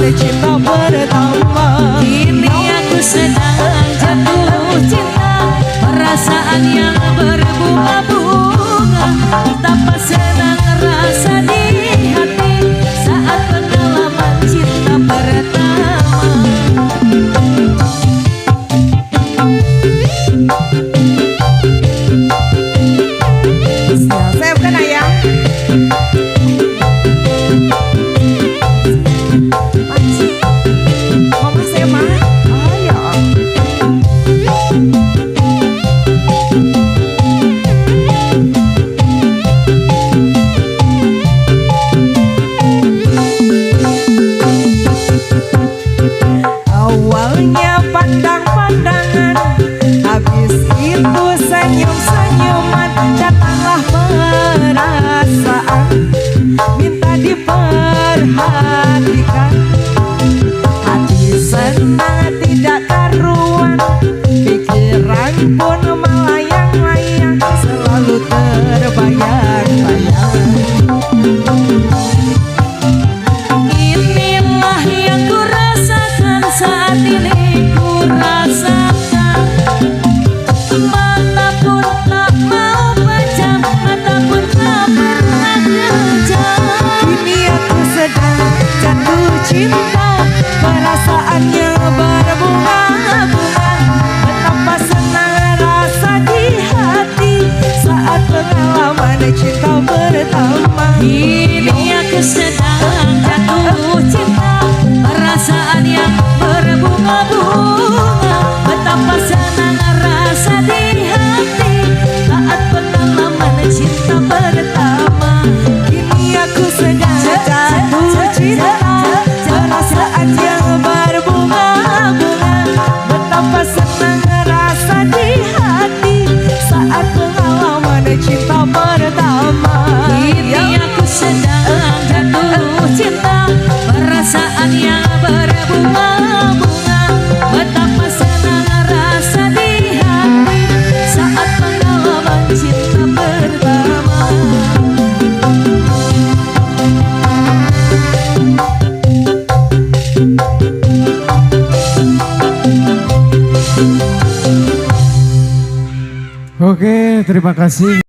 Cinta pertama, kini aku sedang jatuh cinta, perasaan yang berbunga-bunga. Betapa senang rasa di hati saat pengalaman cinta pertama. Saya bukan ayah. Awalnya pandang-pandangan, habis itu senyum-senyuman. Datanglah perasaan, minta diperhatikan. Hati senang tidak karuan, pikiran pun melayang-layang, selalu terbayang-bayang. Inilah yang ku rasakan saat ini, ku rasakan. Mata pun tak mau pejam, mata pun tak pernah kejam. Kini aku sedang jatuh cinta, perasaannya berbunga-bunga. Betapa senang rasa di hati saat pengalaman cinta pertama. Kini aku sedang jatuh cinta, perasaan yang berbunga-bunga. Betapa senang rasa di hati saat pengalaman cinta pertama. Kini aku sedang jatuh cinta, perasaan yang berbunga-bunga. Betapa senang rasa di hati saat pengalaman cinta pertama. Kini aku sedang jatuh cinta, perasaan yang berbunga-bunga. Betapa senang rasa di hati saat pengalaman cinta pertama. Oke, terima kasih.